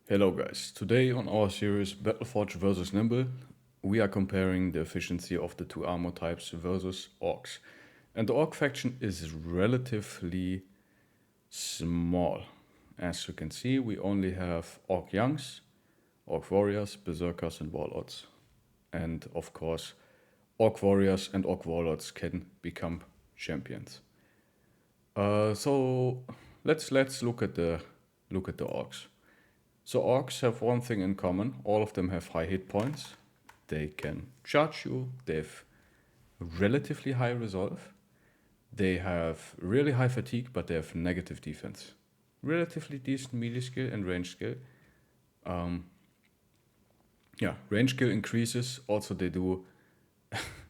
Hello guys, today on our series Battleforge vs Nimble, we are comparing the efficiency of the two armor types versus orcs. And the orc faction is relatively small. As you can see, we only have orc youngs, orc warriors, berserkers and warlords. And of course, orc warriors and orc warlords can become champions. So let's look at the orcs. So orcs have one thing in common. All of them have high hit points. They can charge you. They have relatively high resolve. They have really high fatigue, but they have negative defense. Relatively decent melee skill and range skill. Range skill increases. Also, they do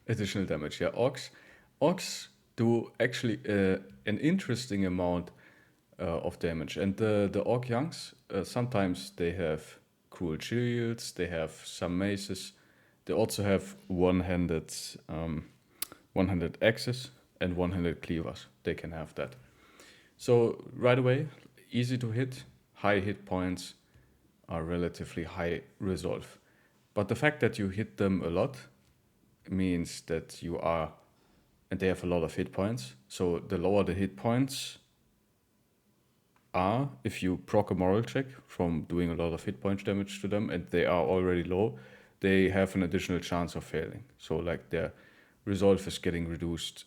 additional damage. Yeah, orcs do actually an interesting amount of damage. And the orc youngs, sometimes they have cruel shields, they have some maces, they also have one-handed axes and one-handed cleavers. They can have that. So right away, easy to hit, high hit points, are relatively high resolve. But the fact that you hit them a lot means that you are, and they have a lot of hit points. So the lower the hit points are, if you proc a moral check from doing a lot of hit point damage to them and they are already low, they have an additional chance of failing. So like their resolve is getting reduced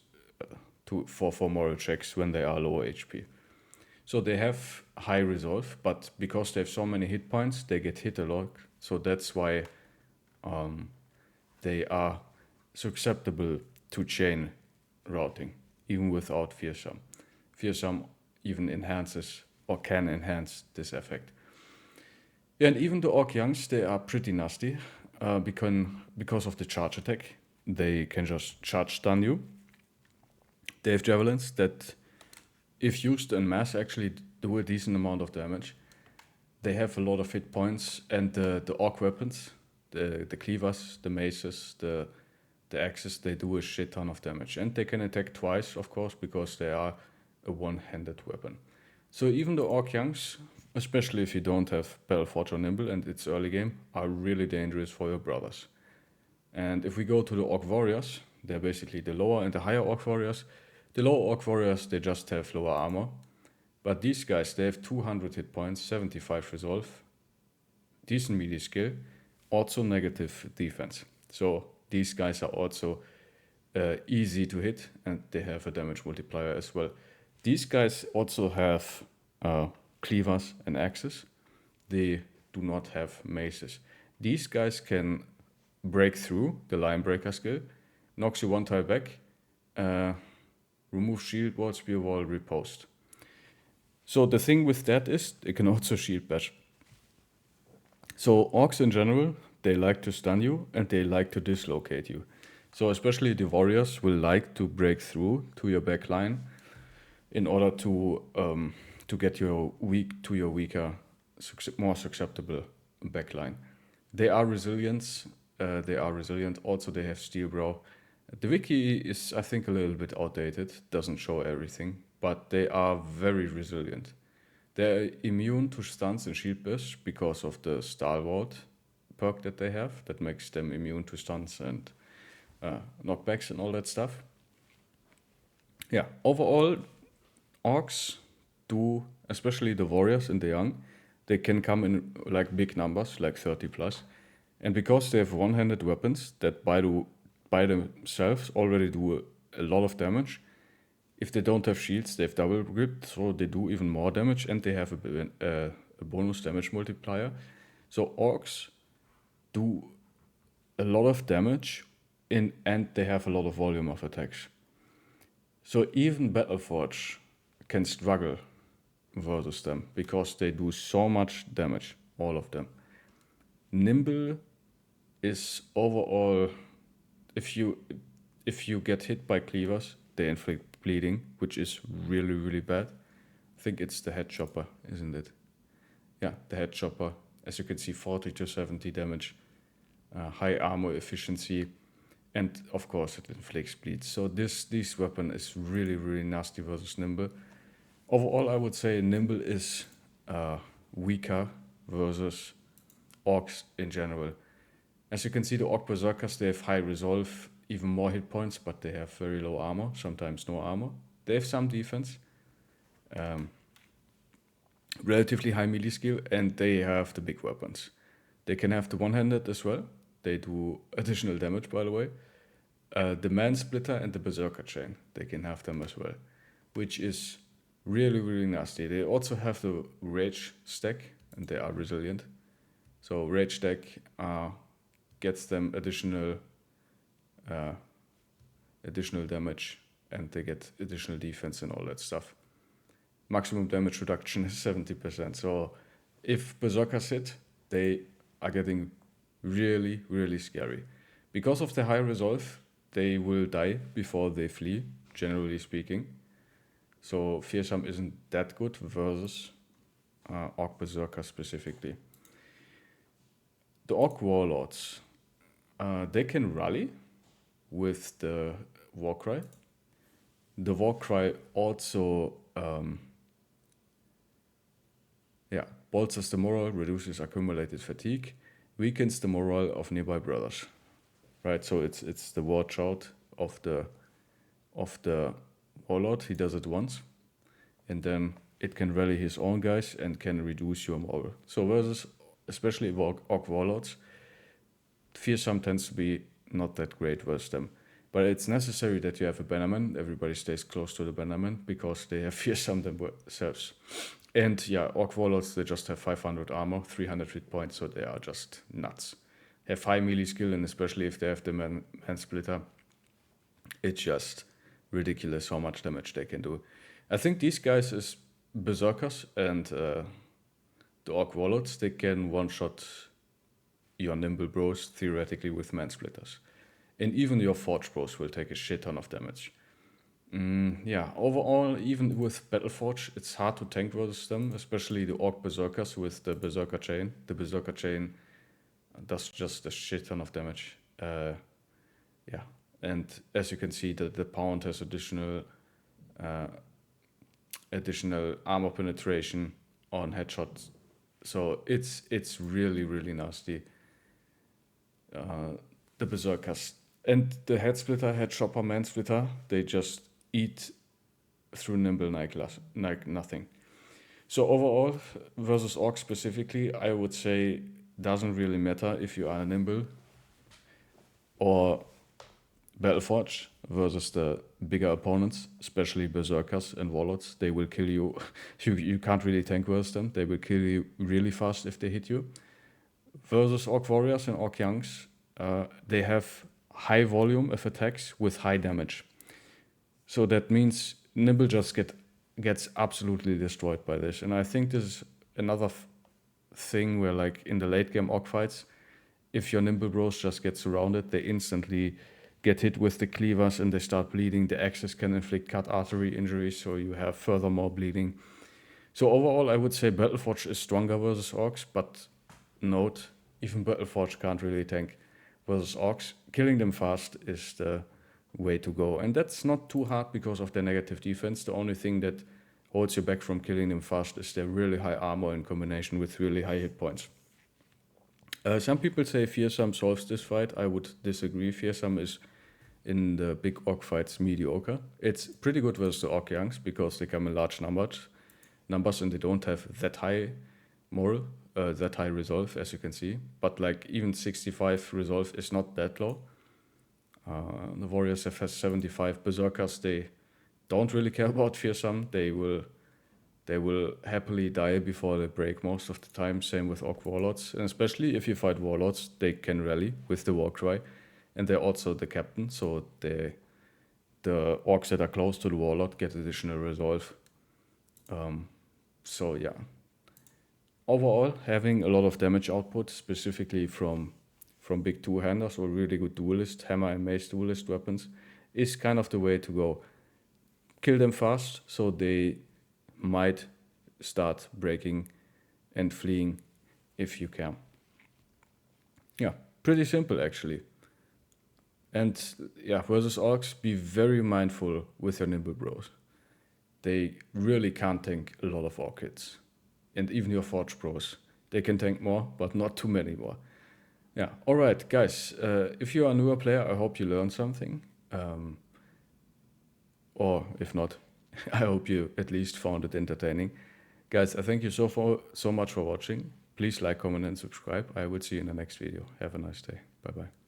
for moral checks when they are low HP. So they have high resolve, but because they have so many hit points, they get hit a lot. So that's why they are susceptible to chain routing, even without fearsome. Fearsome even enhances or can enhance this effect. Yeah, and even the orc youngs, they are pretty nasty because of the charge attack. They can just charge stun you. They have javelins that, if used en masse, actually do a decent amount of damage. They have a lot of hit points, and the orc weapons, the cleavers, the maces, the axes, they do a shit ton of damage. And they can attack twice, of course, because they are a one-handed weapon. So even the orc youngs, especially if you don't have Battleforge or Nimble and it's early game, are really dangerous for your brothers. And if we go to the orc warriors, they're basically the lower and the higher orc warriors. The lower orc warriors, they just have lower armor. But these guys, they have 200 hit points, 75 resolve, decent melee skill, also negative defense. So these guys are also easy to hit, and they have a damage multiplier as well. These guys also have cleavers and axes. They do not have maces. These guys can break through the line breaker skill, knocks you one tile back, remove shield wall, spear wall, riposte. So the thing with that is they can also shield bash. So orcs in general, they like to stun you and they like to dislocate you. So especially the warriors will like to break through to your backline in order to get your weaker, more susceptible backline. They are resilient. Also, they have steel brow. The wiki is, I think, a little bit outdated. Doesn't show everything, but they are very resilient. They're immune to stuns and shield bash because of the stalwart perk that they have that makes them immune to stuns and knockbacks and all that stuff. Yeah, overall, orcs do, especially the warriors and the young, they can come in like big numbers, like 30 plus. And because they have one-handed weapons that by themselves already do a lot of damage, if they don't have shields, they have double grip, so they do even more damage, and they have a bonus damage multiplier. So orcs do a lot of damage, and they have a lot of volume of attacks. So even Battleforge can struggle versus them because they do so much damage, all of them. Nimble is overall, if you get hit by cleavers, they inflict bleeding, which is really, really bad. I think it's the head chopper, isn't it? Yeah, the head chopper. As you can see, 40 to 70 damage, high armor efficiency, and of course it inflicts bleeds. So this weapon is really, really nasty versus Nimble. Overall, I would say Nimble is weaker versus orcs in general. As you can see, the orc berserkers, they have high resolve, even more hit points, but they have very low armor, sometimes no armor. They have some defense, relatively high melee skill, and they have the big weapons. They can have the one-handed as well. They do additional damage, by the way. The man splitter and the berserker chain, they can have them as well, which is really, really nasty. They also have the rage stack, and they are resilient. So rage stack gets them additional damage, and they get additional defense and all that stuff. Maximum damage reduction is 70%. So if berserkers hit, they are getting really, really scary. Because of the high resolve, they will die before they flee, generally speaking. So fearsome isn't that good versus orc berserker specifically. The orc warlords, they can rally with the warcry. The warcry also bolsters the morale, reduces accumulated fatigue, weakens the morale of nearby brothers. Right, so it's the war shout of the warlord. He does it once, and then it can rally his own guys and can reduce your morale. So versus especially orc warlords, fearsome tends to be not that great versus them. But it's necessary that you have a bannerman. Everybody stays close to the bannerman because they have fearsome themselves. And yeah, orc warlords, they just have 500 armor, 300 hit points, so they are just nuts. Have high melee skill, and especially if they have the man splitter, it's just ridiculous how much damage they can do. I think these guys is berserkers and the orc warlords, they can one-shot your nimble bros theoretically with man splitters. And even your forge bros will take a shit ton of damage. Overall, even with Battleforge, it's hard to tank versus them, especially the orc berserkers with the berserker chain. The berserker chain does just a shit ton of damage. And as you can see, the pound has additional armor penetration on headshots. So it's really, really nasty. The berserkers and the head splitter, head chopper, man splitter, they just eat through Nimble like nothing. So overall, versus orc specifically, I would say doesn't really matter if you are Nimble or Battleforge versus the bigger opponents, especially berserkers and warlords. They will kill you. You can't really tank versus them. They will kill you really fast if they hit you. Versus orc warriors and orc youngs, they have high volume of attacks with high damage. So that means Nimble just gets absolutely destroyed by this. And I think this is another thing where, like in the late game orc fights, if your Nimble bros just get surrounded, they instantly get hit with the cleavers and they start bleeding. The axes can inflict cut artery injuries, so you have furthermore bleeding. So overall, I would say Battleforge is stronger versus orcs, but note, even Battleforge can't really tank versus orcs. Killing them fast is the way to go. And that's not too hard because of their negative defense. The only thing that holds you back from killing them fast is their really high armor in combination with really high hit points. Some people say fearsome solves this fight. I would disagree. Fearsome is in the big orc fights mediocre. It's pretty good versus the orc youngs because they come in large numbers and they don't have that high moral, that high resolve, as you can see. But like even 65 resolve is not that low. The warriors have 75. Berserkers, they don't really care about fearsome. They will happily die before they break most of the time. Same with orc warlords, and especially if you fight warlords, they can rally with the warcry, and they're also the captain. So the orcs that are close to the warlord get additional resolve. So yeah. Overall, having a lot of damage output, specifically from big two-handers or really good duelist, hammer and mace duelist weapons, is kind of the way to go. Kill them fast, so they might start breaking and fleeing if you can. Yeah, pretty simple actually. And yeah, versus orcs, be very mindful with your nimble bros. They really can't tank a lot of orc hits. And even your forge bros They can tank more, but not too many more. Yeah, all right, guys. If you are a newer player, I hope you learned something. Or if not, I hope you at least found it entertaining. Guys, I thank you so much for watching. Please like, comment, and subscribe. I will see you in the next video. Have a nice day. Bye-bye.